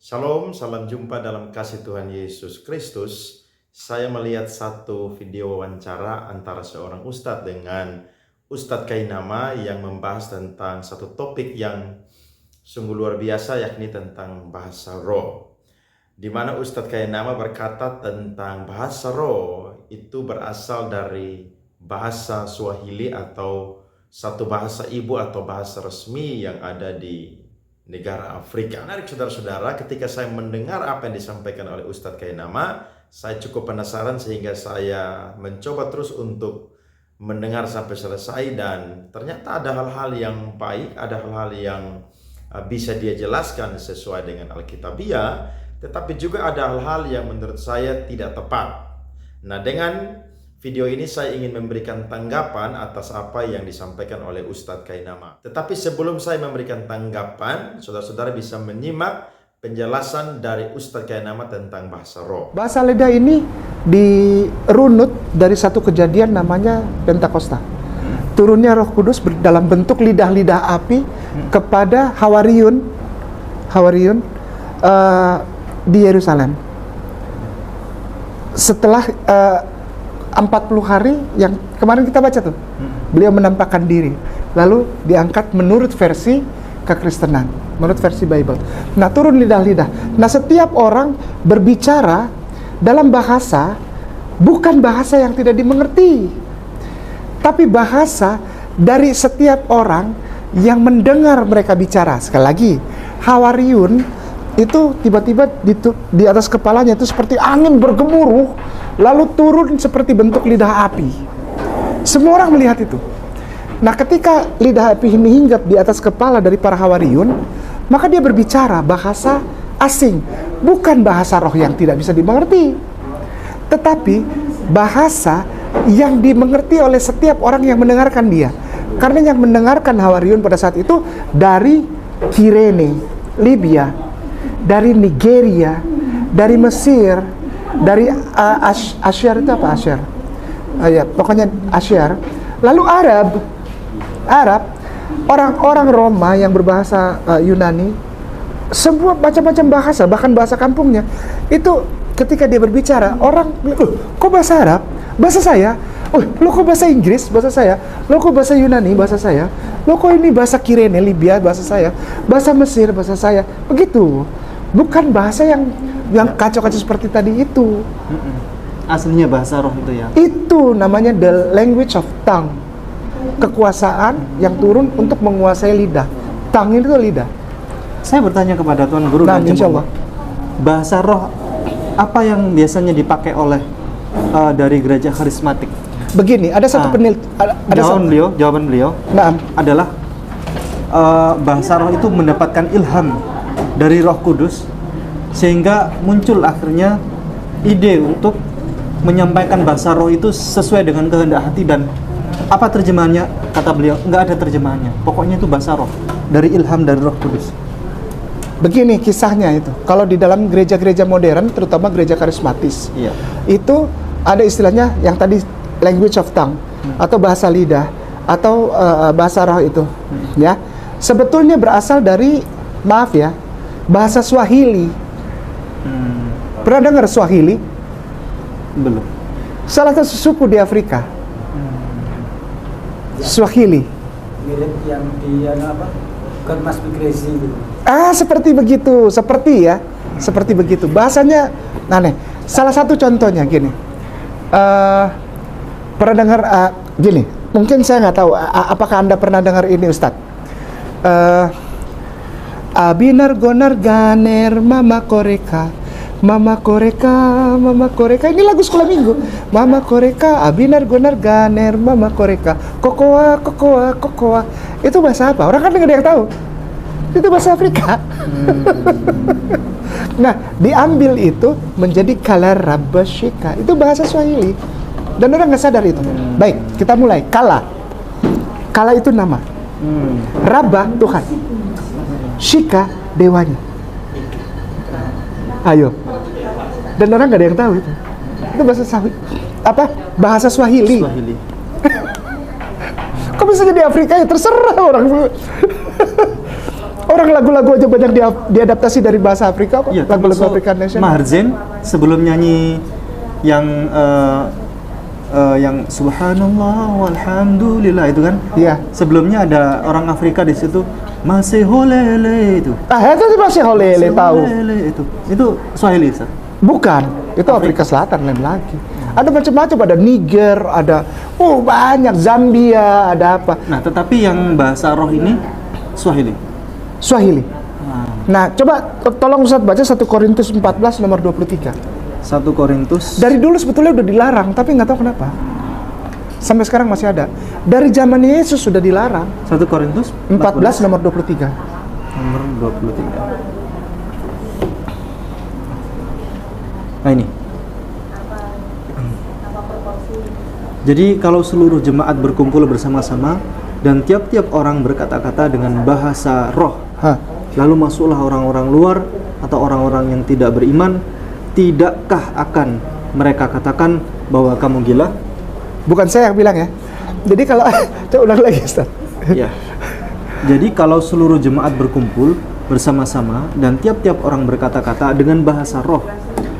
Shalom, salam jumpa dalam kasih Tuhan Yesus Kristus. Saya melihat satu video wawancara antara seorang ustadz dengan Ustadz Kainama yang membahas tentang satu topik yang sungguh luar biasa, yakni tentang bahasa roh. Di mana Ustadz Kainama berkata tentang bahasa roh itu berasal dari bahasa Swahili atau satu bahasa ibu atau bahasa resmi yang ada di negara Afrika. Menarik saudara-saudara, ketika saya mendengar apa yang disampaikan oleh Ustadz Kainama, saya cukup penasaran sehingga saya mencoba terus untuk mendengar sampai selesai, dan ternyata ada hal-hal yang baik, ada hal-hal yang bisa dia jelaskan sesuai dengan Alkitabiah, tetapi juga ada hal-hal yang menurut saya tidak tepat. Nah, dengan video ini saya ingin memberikan tanggapan atas apa yang disampaikan oleh Ustadz Kainama. Tetapi sebelum saya memberikan tanggapan, saudara-saudara bisa menyimak penjelasan dari Ustadz Kainama tentang bahasa roh. Bahasa lidah ini dirunut dari satu kejadian namanya Pentakosta. Turunnya Roh Kudus dalam bentuk lidah-lidah api kepada Hawariyun di Yerusalem. Setelah 40 hari yang kemarin kita baca tuh, beliau menampakkan diri, lalu diangkat menurut versi kekristenan, menurut versi Bible. Nah, turun lidah-lidah. Nah, setiap orang berbicara dalam bahasa, bukan bahasa yang tidak dimengerti, tapi bahasa dari setiap orang yang mendengar mereka bicara. Sekali lagi, Hawariyun itu tiba-tiba di atas kepalanya itu seperti angin bergemuruh, lalu turun seperti bentuk lidah api. Semua orang melihat itu. Nah, ketika lidah api ini hinggap di atas kepala dari para Hawariyun, maka dia berbicara bahasa asing, bukan bahasa roh yang tidak bisa dimengerti, tetapi bahasa yang dimengerti oleh setiap orang yang mendengarkan dia. Karena yang mendengarkan Hawariyun pada saat itu dari Kirene, Libya, dari Nigeria, dari Mesir, dari Asyar itu apa Asyar? Ya, pokoknya Asyar. Lalu Arab, orang-orang Roma yang berbahasa Yunani, semua macam-macam bahasa, bahkan bahasa kampungnya. Itu ketika dia berbicara, orang, kok bahasa Arab? Bahasa saya. Lo kok bahasa Inggris? Bahasa saya. Lo kok bahasa Yunani? Bahasa saya. Lo kok ini bahasa Kirene, Libya? Bahasa saya. Bahasa Mesir? Bahasa saya. Begitu. Bukan bahasa yang kacau-kacau seperti tadi itu. Aslinya bahasa roh itu ya. Itu namanya the language of tongue. Kekuasaan yang turun untuk menguasai lidah. Tongue itu lidah. Saya bertanya kepada Tuan Guru, Nah, insya Allah. bahasa roh apa yang biasanya dipakai oleh dari gereja karismatik? Begini, ada satu Jawaban beliau Nah, adalah bahasa roh itu mendapatkan ilham dari Roh Kudus, sehingga muncul akhirnya ide untuk menyampaikan bahasa roh itu sesuai dengan kehendak hati. Dan apa terjemahannya? Kata beliau, nggak ada terjemahannya, pokoknya itu bahasa roh dari ilham dari Roh Kudus. begini kisahnya itu. Kalau di dalam gereja-gereja modern, terutama gereja karismatis, Iya. itu ada istilahnya yang tadi language of tongue atau bahasa lidah atau bahasa roh itu, ya. Sebetulnya berasal dari, maaf ya, bahasa Swahili. Pernah dengar Swahili? Belum. Salah satu suku di Afrika. Swahili. Mirip yang di apa? God Must Be Crazy gitu. Seperti begitu, seperti begitu. Bahasanya aneh. Salah satu contohnya gini. Pernah dengar gini? Mungkin saya nggak tahu. Apakah Anda pernah dengar ini, Ustadz? Abinar gonar ganer mama koreka, mama koreka, mama koreka. Ini lagu sekolah minggu. Mama koreka, abinar gonar ganer mama koreka, kokoa, kokoa, kokoa. Itu bahasa apa? Orang kan nggak ada yang tahu. Itu bahasa Afrika. Nah, diambil itu menjadi kala rabashika. Itu bahasa Swahili. Dan orang nggak sadar itu. Baik, kita mulai. Kala itu nama. Rabba Tuhan. Shika dewanya. Ayo. Dan orang nggak ada yang tahu itu. Itu bahasa bahasa Swahili. Kok bisa jadi Afrika ya? Terserah orang. Orang lagu-lagu aja banyak diadaptasi dari bahasa Afrika kok. Iya, Lagu-lagu termasuk African Nation. Maher Zain sebelum nyanyi yang Subhanallah walhamdulillah itu kan. Iya. Sebelumnya ada orang Afrika di situ, masih holele itu. Itu masih holele tahu. Holele itu Swahili, Ustaz. Bukan, itu Afrika Selatan lain lagi. Ada macam-macam, ada Niger, ada banyak, Zambia, ada apa. Nah, tetapi yang bahasa roh ini Swahili. Swahili. Nah, coba tolong Ustaz baca 1 Korintus 14 nomor 23. 1 Korintus. Dari dulu sebetulnya udah dilarang, tapi nggak tahu kenapa. Sampai sekarang masih ada. Dari zaman Yesus sudah dilarang. 1 Korintus 14 nomor 23. Nomor 23. Nah ini. Jadi kalau seluruh jemaat berkumpul bersama-sama dan tiap-tiap orang berkata-kata dengan bahasa roh, lalu masuklah orang-orang luar atau orang-orang yang tidak beriman, tidakkah akan mereka katakan bahwa kamu gila? Bukan saya yang bilang ya. Jadi kalau coba ulang lagi Ustaz. Ya. Jadi kalau seluruh jemaat berkumpul bersama-sama dan tiap-tiap orang berkata-kata dengan bahasa roh,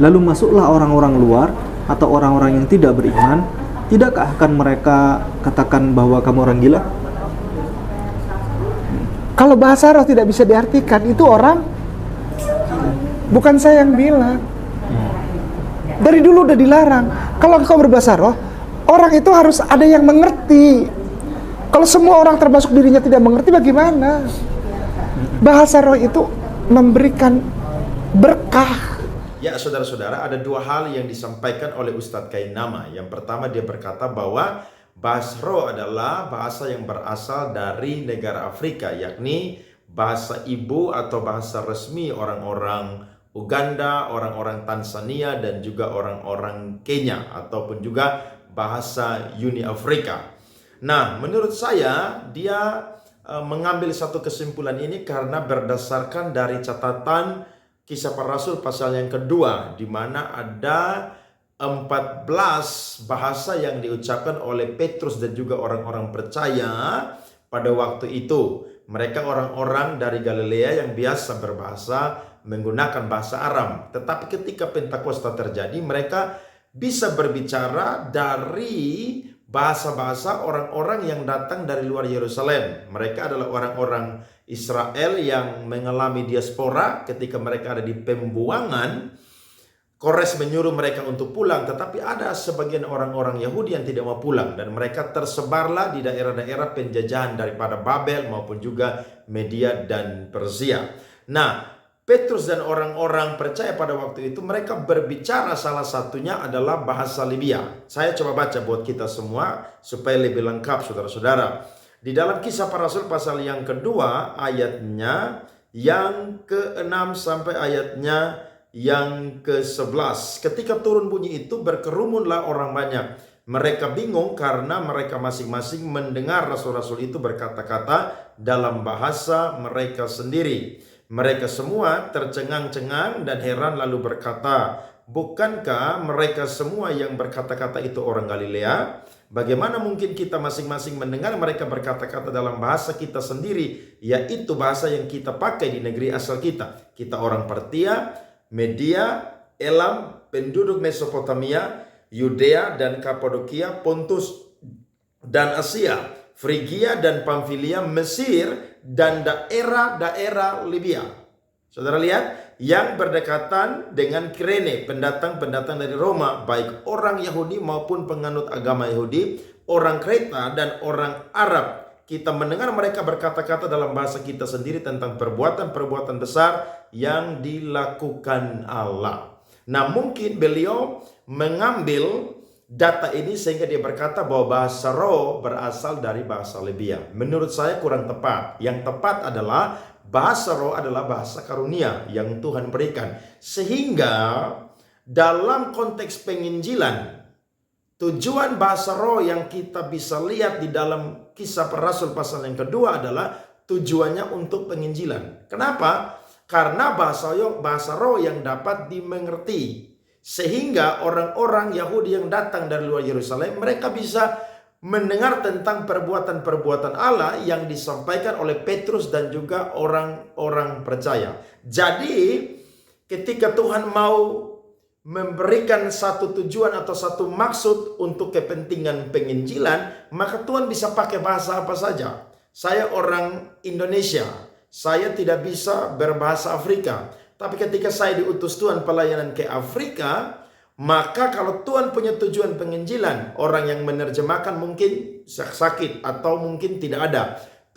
lalu masuklah orang-orang luar atau orang-orang yang tidak beriman, tidakkah akan mereka katakan bahwa kamu orang gila? Kalau bahasa roh tidak bisa diartikan, itu orang, bukan saya yang bilang. Dari dulu udah dilarang. Kalau engkau berbahasa roh, orang itu harus ada yang mengerti. Kalau semua orang termasuk dirinya tidak mengerti, bagaimana? Bahasa roh itu memberikan berkah. Ya, saudara-saudara, ada 2 hal yang disampaikan oleh Ustadz Kainama. Yang pertama, dia berkata bahwa bahasa roh adalah bahasa yang berasal dari negara Afrika, yakni bahasa ibu atau bahasa resmi orang-orang Uganda, orang-orang Tanzania, dan juga orang-orang Kenya, ataupun juga bahasa Uni Afrika. Nah, menurut saya, dia mengambil satu kesimpulan ini karena berdasarkan dari catatan Kisah Para Rasul pasal yang kedua, di mana ada 14 bahasa yang diucapkan oleh Petrus dan juga orang-orang percaya pada waktu itu. Mereka orang-orang dari Galilea yang biasa berbahasa menggunakan bahasa Aram. Tetapi ketika Pentakosta terjadi, mereka bisa berbicara dari bahasa-bahasa orang-orang yang datang dari luar Yerusalem. Mereka adalah orang-orang Israel yang mengalami diaspora ketika mereka ada di pembuangan. Kores menyuruh mereka untuk pulang, tetapi ada sebagian orang-orang Yahudi yang tidak mau pulang, dan mereka tersebarlah di daerah-daerah penjajahan daripada Babel maupun juga Media dan Persia. Nah, Petrus dan orang-orang percaya pada waktu itu mereka berbicara, salah satunya adalah bahasa Libya. Saya coba baca buat kita semua supaya lebih lengkap, saudara-saudara. Di dalam Kisah Para Rasul pasal yang kedua, ayatnya yang ke-6 sampai ayatnya yang ke-11. Ketika turun bunyi itu, berkerumunlah orang banyak. Mereka bingung karena mereka masing-masing mendengar rasul-rasul itu berkata-kata dalam bahasa mereka sendiri. Mereka semua tercengang-cengang dan heran lalu berkata, bukankah mereka semua yang berkata-kata itu orang Galilea? Bagaimana mungkin kita masing-masing mendengar mereka berkata-kata dalam bahasa kita sendiri, yaitu bahasa yang kita pakai di negeri asal kita? Kita orang Partia, Media, Elam, penduduk Mesopotamia, Yudea dan Kapadokia, Pontus dan Asia, Frigia dan Pamfilia, Mesir dan daerah-daerah Libya. Saudara lihat, yang berdekatan dengan Kirene, pendatang-pendatang dari Roma, baik orang Yahudi maupun penganut agama Yahudi, orang Kreta dan orang Arab. Kita mendengar mereka berkata-kata dalam bahasa kita sendiri tentang perbuatan-perbuatan besar yang dilakukan Allah. Nah, mungkin beliau mengambil data ini sehingga dia berkata bahwa bahasa roh berasal dari bahasa Libya. Menurut saya kurang tepat. Yang tepat adalah bahasa roh adalah bahasa karunia yang Tuhan berikan. Sehingga dalam konteks penginjilan, tujuan bahasa roh yang kita bisa lihat di dalam Kisah Para Rasul pasal yang kedua adalah tujuannya untuk penginjilan. Kenapa? Karena bahasa roh yang dapat dimengerti. Sehingga orang-orang Yahudi yang datang dari luar Yerusalem, mereka bisa mendengar tentang perbuatan-perbuatan Allah yang disampaikan oleh Petrus dan juga orang-orang percaya. Jadi ketika Tuhan mau memberikan satu tujuan atau satu maksud untuk kepentingan penginjilan, maka Tuhan bisa pakai bahasa apa saja. Saya orang Indonesia, saya tidak bisa berbahasa Afrika. Tapi ketika saya diutus Tuhan pelayanan ke Afrika, maka kalau Tuhan punya tujuan penginjilan, orang yang menerjemahkan mungkin sakit atau mungkin tidak ada.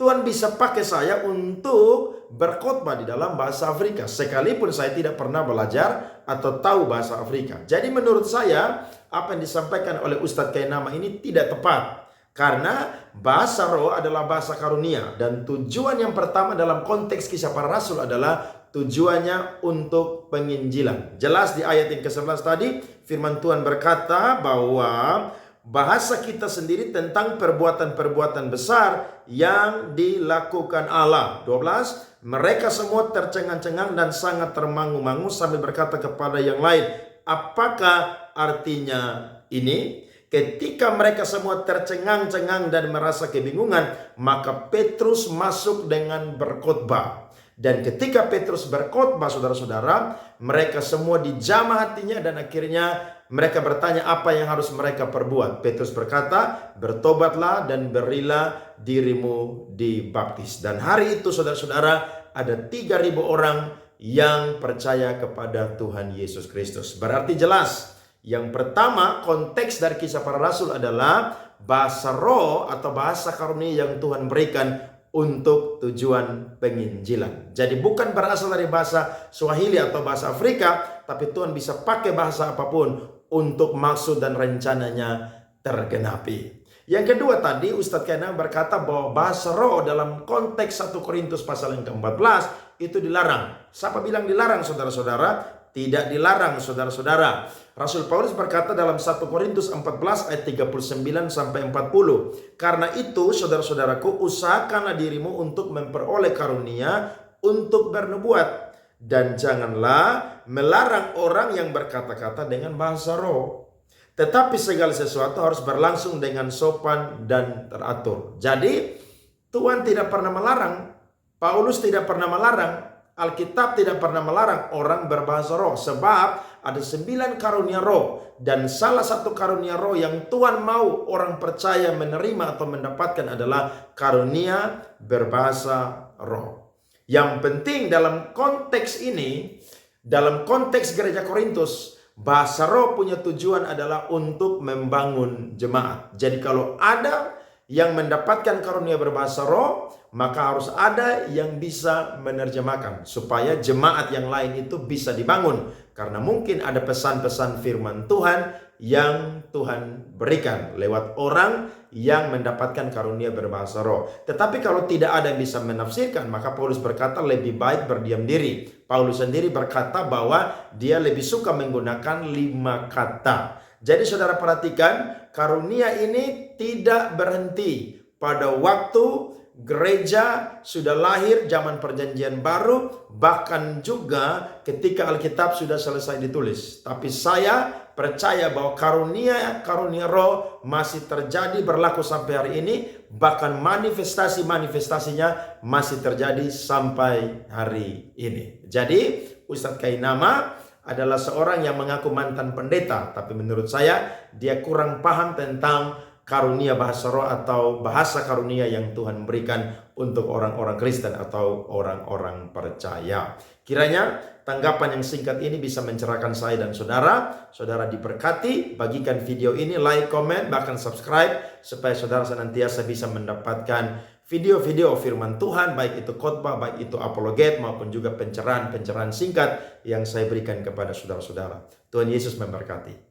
Tuhan bisa pakai saya untuk berkhotbah di dalam bahasa Afrika, sekalipun saya tidak pernah belajar atau tahu bahasa Afrika. Jadi menurut saya, apa yang disampaikan oleh Ustadz Kainama ini tidak tepat. Karena bahasa roh adalah bahasa karunia. Dan tujuan yang pertama dalam konteks Kisah Para Rasul adalah tujuannya untuk penginjilan. Jelas di ayat yang ke-11 tadi, firman Tuhan berkata bahwa bahasa kita sendiri tentang perbuatan-perbuatan besar yang dilakukan Allah. 12, mereka semua tercengang-cengang dan sangat termangu-mangu sambil berkata kepada yang lain, apakah artinya ini? Ketika mereka semua tercengang-cengang dan merasa kebingungan, maka Petrus masuk dengan berkhotbah. Dan ketika Petrus berkhotbah, saudara-saudara, mereka semua dijamah hatinya dan akhirnya mereka bertanya apa yang harus mereka perbuat. Petrus berkata, bertobatlah dan berilah dirimu dibaptis. Dan hari itu saudara-saudara ada 3.000 orang yang percaya kepada Tuhan Yesus Kristus. Berarti jelas, yang pertama konteks dari Kisah Para Rasul adalah bahasa roh atau bahasa karunia yang Tuhan berikan untuk tujuan penginjilan. Jadi bukan berasal dari bahasa Swahili atau bahasa Afrika, tapi Tuhan bisa pakai bahasa apapun untuk maksud dan rencananya tergenapi. Yang kedua tadi Ustadz Kainama berkata bahwa bahasa roh dalam konteks 1 Korintus pasal yang ke-14 itu dilarang. Siapa bilang dilarang, saudara-saudara? Tidak dilarang, saudara-saudara. Rasul Paulus berkata dalam 1 Korintus 14 ayat 39 sampai 40. Karena itu, saudara-saudaraku, usahakanlah dirimu untuk memperoleh karunia untuk bernubuat. Dan janganlah melarang orang yang berkata-kata dengan bahasa roh. Tetapi segala sesuatu harus berlangsung dengan sopan dan teratur. Jadi, Tuhan tidak pernah melarang. Paulus tidak pernah melarang. Alkitab tidak pernah melarang orang berbahasa roh. Sebab ada 9 karunia roh. Dan salah satu karunia roh yang Tuhan mau orang percaya menerima atau mendapatkan adalah karunia berbahasa roh. Yang penting dalam konteks ini, dalam konteks gereja Korintus, bahasa roh punya tujuan adalah untuk membangun jemaat. Jadi kalau ada yang mendapatkan karunia berbahasa roh, maka harus ada yang bisa menerjemahkan supaya jemaat yang lain itu bisa dibangun. Karena mungkin ada pesan-pesan firman Tuhan yang Tuhan berikan lewat orang yang mendapatkan karunia berbahasa roh. Tetapi kalau tidak ada yang bisa menafsirkan, maka Paulus berkata lebih baik berdiam diri. Paulus sendiri berkata bahwa dia lebih suka menggunakan 5 kata. Jadi saudara perhatikan, karunia ini tidak berhenti pada waktu gereja sudah lahir zaman perjanjian baru, bahkan juga ketika Alkitab sudah selesai ditulis. Tapi saya percaya bahwa karunia roh masih terjadi berlaku sampai hari ini, bahkan manifestasinya masih terjadi sampai hari ini. Jadi Ustadz Kainama adalah seorang yang mengaku mantan pendeta, tapi menurut saya dia kurang paham tentang karunia bahasa roh atau bahasa karunia yang Tuhan berikan untuk orang-orang Kristen atau orang-orang percaya. Kiranya tanggapan yang singkat ini bisa mencerahkan saya dan saudara. Saudara diberkati, bagikan video ini, like, komen, bahkan subscribe supaya saudara senantiasa bisa mendapatkan video-video firman Tuhan, baik itu khotbah, baik itu apologet maupun juga pencerahan-pencerahan singkat yang saya berikan kepada saudara-saudara. Tuhan Yesus memberkati.